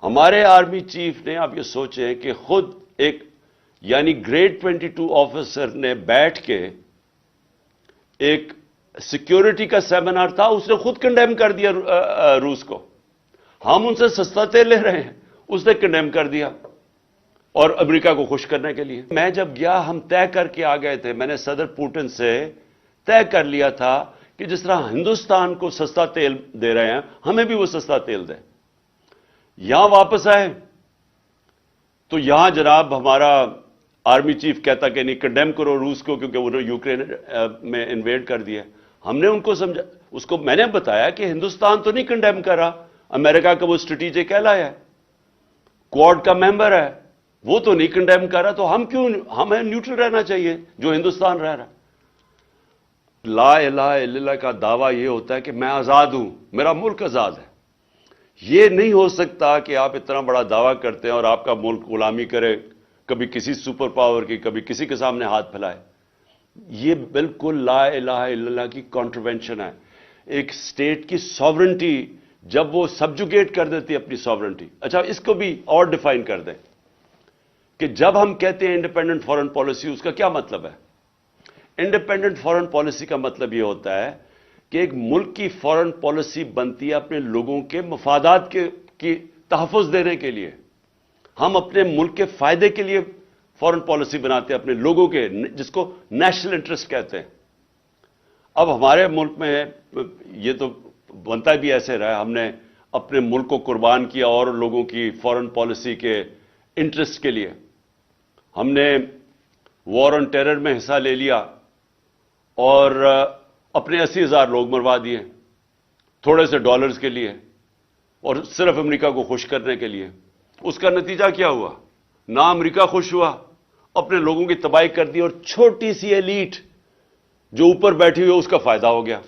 ہمارے army chief نے آپ یہ سوچیں کہ خود ایک یعنی گریڈ 22 آفیسر نے بیٹھ کے ایک سیکیورٹی کا سیمینار تھا، اس نے خود کنڈیم کر دیا روس کو. ہم ان سے سستا تیل لے رہے ہیں، اس نے کنڈیم کر دیا اور امریکہ کو خوش کرنے کے لیے. میں جب گیا ہم طے کر کے آ گئے تھے، میں نے صدر پوٹن سے طے کر لیا تھا کہ جس طرح ہندوستان کو سستا تیل دے رہے ہیں ہمیں بھی وہ سستا تیل دیں. یہاں واپس آئے تو یہاں جناب ہمارا آرمی چیف کہتا کہ نہیں کنڈیم کرو روس کو کیونکہ انہوں نے یوکرین میں انویڈ کر دیا. ہم نے ان کو سمجھا، اس کو میں نے بتایا کہ ہندوستان تو نہیں کنڈیم کر رہا، امریکہ کا وہ اسٹریٹجک ایلائی ہے، کوڈ کا ممبر ہے، وہ تو نہیں کنڈیم کر رہا، تو ہمیں نیوٹرل رہنا چاہیے جو ہندوستان رہ رہا ہے. لا الہ الا اللہ کا دعویٰ یہ ہوتا ہے کہ میں آزاد ہوں، میرا ملک آزاد ہے. یہ نہیں ہو سکتا کہ آپ اتنا بڑا دعویٰ کرتے ہیں اور آپ کا ملک غلامی کرے، کبھی کسی سپر پاور کی، کبھی کسی کے سامنے ہاتھ پھیلائے. یہ بالکل لا الہ الا اللہ کی کانٹروینشن ہے. ایک سٹیٹ کی ساورنٹی جب وہ سبجوگیٹ کر دیتی ہے اپنی ساورنٹی. اچھا اس کو بھی اور ڈیفائن کر دیں کہ جب ہم کہتے ہیں انڈیپینڈنٹ فارن پالیسی، اس کا کیا مطلب ہے؟ انڈیپینڈنٹ فارن پالیسی کا مطلب یہ ہوتا ہے کہ ایک ملک کی فارن پالیسی بنتی ہے اپنے لوگوں کے مفادات کی تحفظ دینے کے لیے. ہم اپنے ملک کے فائدے کے لیے فارن پالیسی بناتے ہیں اپنے لوگوں کے، جس کو نیشنل انٹرسٹ کہتے ہیں. اب ہمارے ملک میں یہ تو بنتا بھی ایسے رہا، ہم نے اپنے ملک کو قربان کیا اور لوگوں کی فارن پالیسی کے انٹرسٹ کے لیے. ہم نے وار آن ٹیرر میں حصہ لے لیا اور اپنے 80,000 لوگ مروا دیے تھوڑے سے ڈالرز کے لیے اور صرف امریکہ کو خوش کرنے کے لیے. اس کا نتیجہ کیا ہوا؟ نہ امریکہ خوش ہوا، اپنے لوگوں کی تباہی کر دی، اور چھوٹی سی ایلیٹ جو اوپر بیٹھی ہوئی اس کا فائدہ ہو گیا.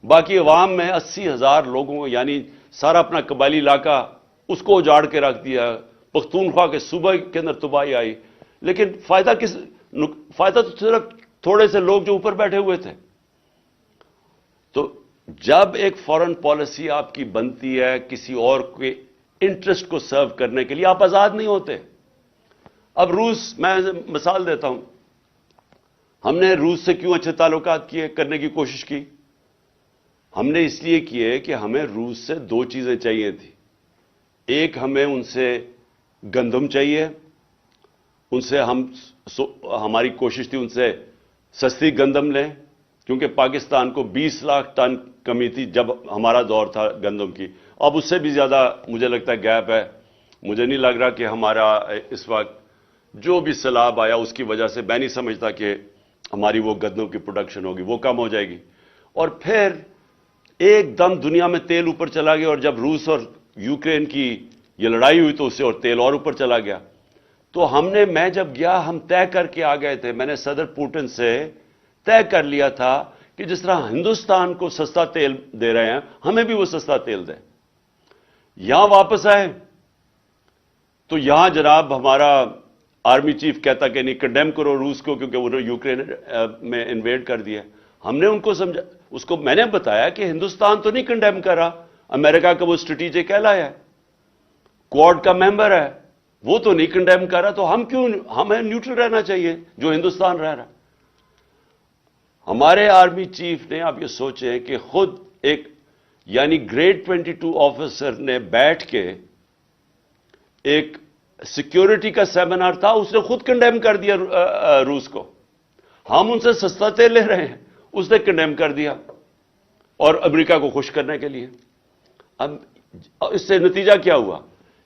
باقی عوام میں 80,000 لوگوں کو یعنی سارا اپنا قبائلی علاقہ اس کو اجاڑ کے رکھ دیا. پختونخوا کے صوبہ کے اندر تباہی آئی، لیکن فائدہ تو صرف تھوڑے سے لوگ جو اوپر بیٹھے ہوئے تھے. تو جب ایک فارن پالیسی آپ کی بنتی ہے کسی اور کے انٹرسٹ کو سرو کرنے کے لیے، آپ آزاد نہیں ہوتے. اب روس، میں مثال دیتا ہوں، ہم نے روس سے کیوں اچھے تعلقات کرنے کی کوشش کی؟ ہم نے اس لیے کیے کہ ہمیں روس سے دو چیزیں چاہیے تھی. ایک، ہمیں ان سے گندم چاہیے، ان سے ہماری کوشش تھی ان سے سستی گندم لیں، کیونکہ پاکستان کو 20 لاکھ ٹن کمی تھی جب ہمارا دور تھا گندم کی. اب اس سے بھی زیادہ مجھے لگتا ہے گیپ ہے. مجھے نہیں لگ رہا کہ ہمارا اس وقت جو بھی سیلاب آیا اس کی وجہ سے میں نہیں سمجھتا کہ ہماری وہ گندم کی پروڈکشن ہوگی، وہ کم ہو جائے گی. اور پھر ایک دم دنیا میں تیل اوپر چلا گیا، اور جب روس اور یوکرین کی یہ لڑائی ہوئی تو اس سے اور تیل اور اوپر چلا گیا. تو میں جب گیا ہم طے کر کے آ گئے تھے، میں نے صدر پوٹن سے طے کر لیا تھا کہ جس طرح ہندوستان کو سستا تیل دے رہے ہیں ہمیں بھی وہ سستا تیل دیں. یہاں واپس آئے تو یہاں جناب ہمارا آرمی چیف کہتا کہ نہیں کنڈیم کرو روس کو کیونکہ انہوں نے یوکرین میں انویڈ کر دیا. ہم نے ان کو سمجھا، اس کو میں نے بتایا کہ ہندوستان تو نہیں کنڈیم کر رہا، امریکہ کا وہ اسٹریٹجک ایلائی ہے، کوڈ کا ممبر ہے، وہ تو نہیں کنڈیم کر رہا، تو ہمیں نیوٹرل رہنا چاہیے جو ہندوستان رہ رہا ہے. ہمارے آرمی چیف نے آپ یہ سوچیں کہ خود ایک یعنی گریڈ 22 آفیسر نے بیٹھ کے ایک سیکیورٹی کا سیمینار تھا، اس نے خود کنڈیم کر دیا روس کو. ہم ان سے سستا تیل لے رہے ہیں، اس نے کنڈیم کر دیا اور امریکہ کو خوش کرنے کے لیے. اب اس سے نتیجہ کیا ہوا؟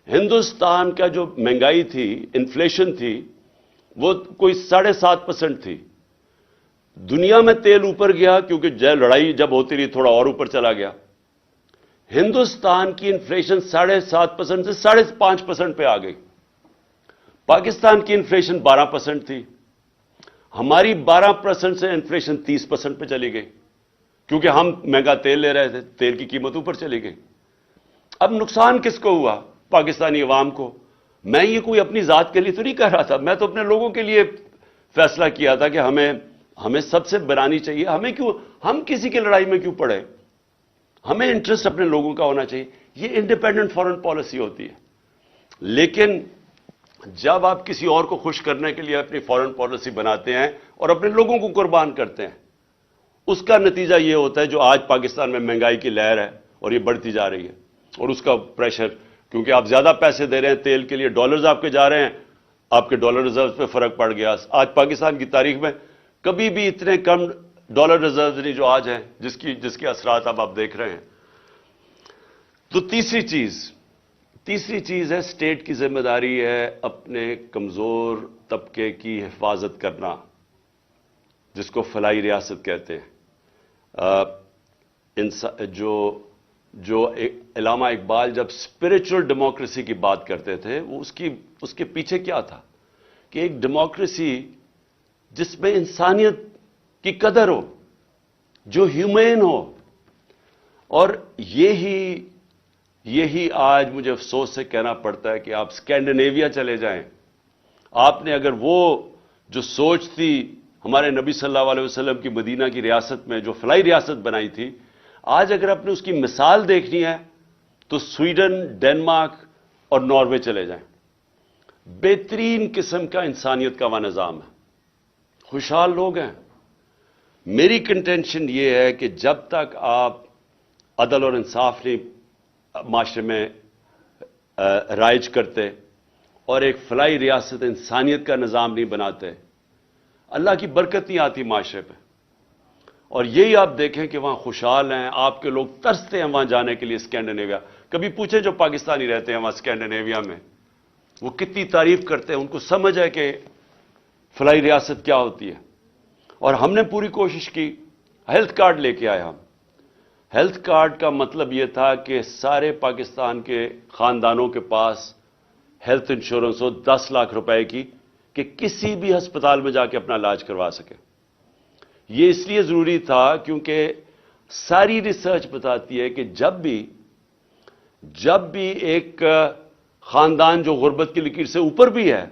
ہندوستان کا جو مہنگائی تھی، انفلیشن تھی، وہ کوئی 7.5% تھی. دنیا میں تیل اوپر گیا کیونکہ لڑائی جب ہوتی رہی تھوڑا اور اوپر چلا گیا. ہندوستان کی انفلیشن 7.5% سے 5.5% پہ آ گئی. پاکستان کی انفلیشن 12% تھی، ہماری 12% سے انفلیشن 30% پہ چلی گئی کیونکہ ہم مہنگا تیل لے رہے تھے، تیل کی قیمت اوپر چلی گئی. اب نقصان کس کو ہوا؟ پاکستانی عوام کو. میں یہ کوئی اپنی ذات کے لیے تو نہیں کہہ رہا تھا، میں تو اپنے لوگوں کے لیے فیصلہ کیا تھا کہ ہمیں سب سے بنانی چاہیے. ہم کسی کی لڑائی میں کیوں پڑے؟ ہمیں انٹرسٹ اپنے لوگوں کا ہونا چاہیے. یہ انڈیپینڈنٹ فارن پالیسی ہوتی ہے. لیکن جب آپ کسی اور کو خوش کرنے کے لیے اپنی فارن پالیسی بناتے ہیں اور اپنے لوگوں کو قربان کرتے ہیں، اس کا نتیجہ یہ ہوتا ہے جو آج پاکستان میں مہنگائی کی لہر ہے اور یہ بڑھتی جا رہی ہے، اور اس کا پریشر، کیونکہ آپ زیادہ پیسے دے رہے ہیں تیل کے لیے، ڈالرز آپ کے جا رہے ہیں، آپ کے ڈالر ریزروز پہ فرق پڑ گیا۔ آج پاکستان کی تاریخ میں کبھی بھی اتنے کم ڈالر ریزروز نہیں جو آج ہیں، جس کے اثرات اب آپ دیکھ رہے ہیں۔ تو تیسری چیز ہے اسٹیٹ کی ذمہ داری ہے اپنے کمزور طبقے کی حفاظت کرنا، جس کو فلاحی ریاست کہتے ہیں۔ جو علامہ اقبال جب اسپرچل ڈیموکریسی کی بات کرتے تھے، وہ اس کے پیچھے کیا تھا کہ ایک ڈیموکریسی جس میں انسانیت کی قدر ہو، جو ہیومین ہو، اور یہی آج مجھے افسوس سے کہنا پڑتا ہے کہ آپ اسکینڈینیویا چلے جائیں، آپ نے اگر وہ جو سوچ تھی ہمارے نبی صلی اللہ علیہ وسلم کی مدینہ کی ریاست میں جو فلاحی ریاست بنائی تھی، آج اگر آپ نے اس کی مثال دیکھنی ہے تو سویڈن، ڈنمارک اور ناروے چلے جائیں۔ بہترین قسم کا انسانیت کا وہ نظام ہے، خوشحال لوگ ہیں۔ میری کنٹینشن یہ ہے کہ جب تک آپ عدل اور انصاف نہیں معاشرے میں رائج کرتے اور ایک فلاحی ریاست انسانیت کا نظام نہیں بناتے، اللہ کی برکت نہیں آتی معاشرے پہ۔ اور یہی آپ دیکھیں کہ وہاں خوشحال ہیں، آپ کے لوگ ترستے ہیں وہاں جانے کے لیے اسکینڈینیویا۔ کبھی پوچھیں جو پاکستانی رہتے ہیں وہاں اسکینڈینیویا میں، وہ کتنی تعریف کرتے ہیں، ان کو سمجھ ہے کہ فلاحی ریاست کیا ہوتی ہے۔ اور ہم نے پوری کوشش کی، ہیلتھ کارڈ لے کے آئے ہم۔ ہیلتھ کارڈ کا مطلب یہ تھا کہ سارے پاکستان کے خاندانوں کے پاس ہیلتھ انشورنس ہو 10 لاکھ روپے کی، کہ کسی بھی ہسپتال میں جا کے اپنا علاج کروا سکے۔ یہ اس لیے ضروری تھا کیونکہ ساری ریسرچ بتاتی ہے کہ جب بھی ایک خاندان جو غربت کی لکیر سے اوپر بھی ہے،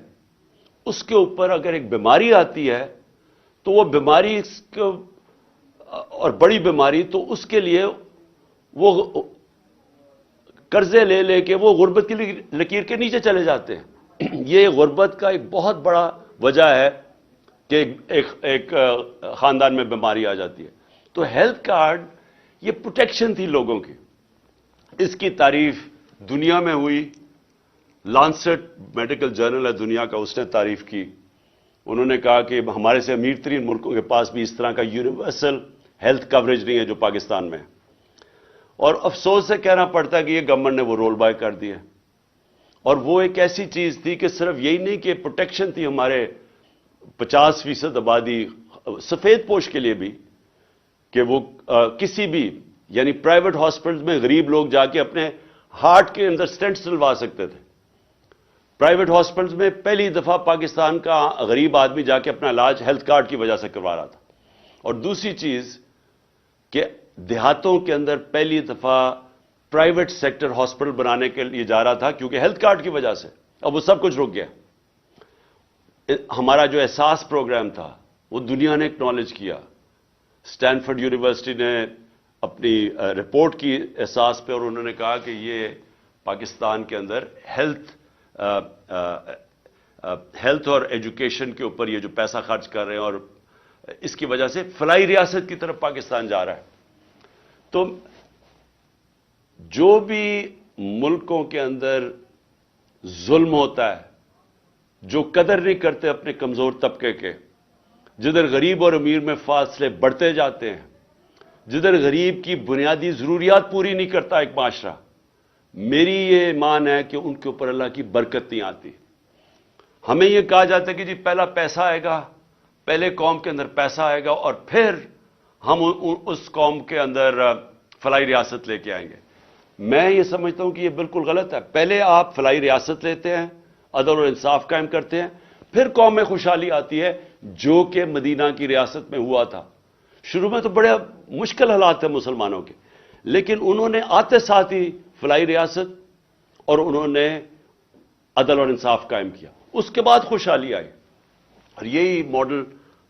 اس کے اوپر اگر ایک بیماری آتی ہے تو وہ بیماری اور بڑی بیماری، تو اس کے لیے وہ قرضے لے کے وہ غربت کی لکیر کے نیچے چلے جاتے ہیں۔ یہ غربت کا ایک بہت بڑا وجہ ہے کہ ایک خاندان میں بیماری آ جاتی ہے۔ تو ہیلتھ کارڈ یہ پروٹیکشن تھی لوگوں کی۔ اس کی تعریف دنیا میں ہوئی، لانسٹ میڈیکل جرنل ہے دنیا کا، اس نے تعریف کی۔ انہوں نے کہا کہ ہمارے سے امیر ترین ملکوں کے پاس بھی اس طرح کا یونیورسل ہیلتھ کوریج نہیں ہے جو پاکستان میں ہے۔ اور افسوس سے کہنا پڑتا ہے کہ یہ گورنمنٹ نے وہ رول بیک کر دیا۔ اور وہ ایک ایسی چیز تھی کہ صرف یہی نہیں کہ پروٹیکشن تھی ہمارے 50% آبادی سفید پوش کے لیے بھی، کہ وہ کسی بھی یعنی پرائیویٹ ہاسپٹل میں غریب لوگ جا کے اپنے ہارٹ کے اندر سٹینٹس ڈلوا سکتے تھے۔ پرائیویٹ ہاسپٹلز میں پہلی دفعہ پاکستان کا غریب آدمی جا کے اپنا علاج ہیلتھ کارڈ کی وجہ سے کروا رہا تھا۔ اور دوسری چیز کہ دیہاتوں کے اندر پہلی دفعہ پرائیویٹ سیکٹر ہاسپٹل بنانے کے لیے جا رہا تھا کیونکہ ہیلتھ کارڈ کی وجہ سے۔ اب وہ سب کچھ رک گیا۔ ہمارا جو احساس پروگرام تھا وہ دنیا نے اکنالج کیا۔ اسٹینفورڈ یونیورسٹی نے اپنی رپورٹ کی احساس پہ، اور انہوں نے کہا کہ یہ پاکستان کے اندر ہیلتھ اور ایجوکیشن کے اوپر یہ جو پیسہ خرچ کر رہے ہیں، اور اس کی وجہ سے فلاحی ریاست کی طرف پاکستان جا رہا ہے۔ تو جو بھی ملکوں کے اندر ظلم ہوتا ہے، جو قدر نہیں کرتے اپنے کمزور طبقے کے، جدھر غریب اور امیر میں فاصلے بڑھتے جاتے ہیں، جدھر غریب کی بنیادی ضروریات پوری نہیں کرتا ایک معاشرہ، میری یہ ایمان ہے کہ ان کے اوپر اللہ کی برکت نہیں آتی۔ ہمیں یہ کہا جاتا ہے کہ جی پہلا پیسہ آئے گا، پہلے قوم کے اندر پیسہ آئے گا اور پھر ہم اس قوم کے اندر فلاحی ریاست لے کے آئیں گے۔ میں یہ سمجھتا ہوں کہ یہ بالکل غلط ہے۔ پہلے آپ فلاحی ریاست لیتے ہیں، عدل اور انصاف قائم کرتے ہیں، پھر قوم میں خوشحالی آتی ہے، جو کہ مدینہ کی ریاست میں ہوا تھا۔ شروع میں تو بڑے مشکل حالات تھے مسلمانوں کے، لیکن انہوں نے آتے ساتھ ہی فلاحی ریاست اور انہوں نے عدل اور انصاف قائم کیا، اس کے بعد خوشحالی آئی۔ اور یہی ماڈل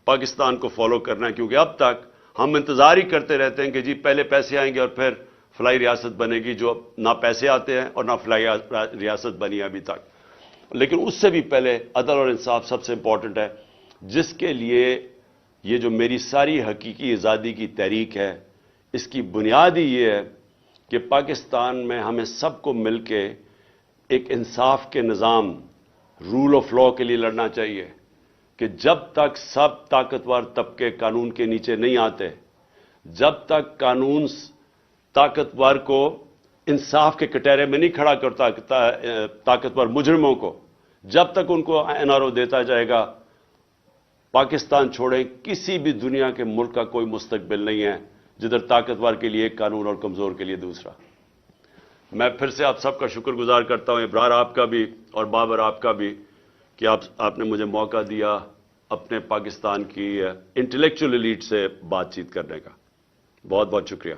پاکستان کو فالو کرنا ہے، کیونکہ اب تک ہم انتظار ہی کرتے رہتے ہیں کہ جی پہلے پیسے آئیں گے اور پھر فلاحی ریاست بنے گی جو نہ پیسے آتے ہیں اور نہ فلاحی ریاست بنی ہے ابھی تک۔ لیکن اس سے بھی پہلے عدل اور انصاف سب سے امپورٹنٹ ہے، جس کے لیے یہ جو میری ساری حقیقی آزادی کی تحریک ہے، اس کی بنیاد ہی یہ ہے کہ پاکستان میں ہمیں سب کو مل کے ایک انصاف کے نظام، رول آف لا کے لیے لڑنا چاہیے کہ جب تک سب طاقتور طبقے قانون کے نیچے نہیں آتے، جب تک قانون طاقتور کو انصاف کے کٹہرے میں نہیں کھڑا کرتا، طاقتور مجرموں کو جب تک ان کو این آر او دیتا جائے گا، پاکستان چھوڑیں کسی بھی دنیا کے ملک کا کوئی مستقبل نہیں ہے جدھر طاقتور کے لیے ایک قانون اور کمزور کے لیے دوسرا۔ میں پھر سے آپ سب کا شکر گزار کرتا ہوں، ابرار آپ کا بھی اور بابر آپ کا بھی، کہ آپ نے مجھے موقع دیا اپنے پاکستان کی انٹلیکچوئل ایلیٹ سے بات چیت کرنے کا۔ بہت بہت شکریہ۔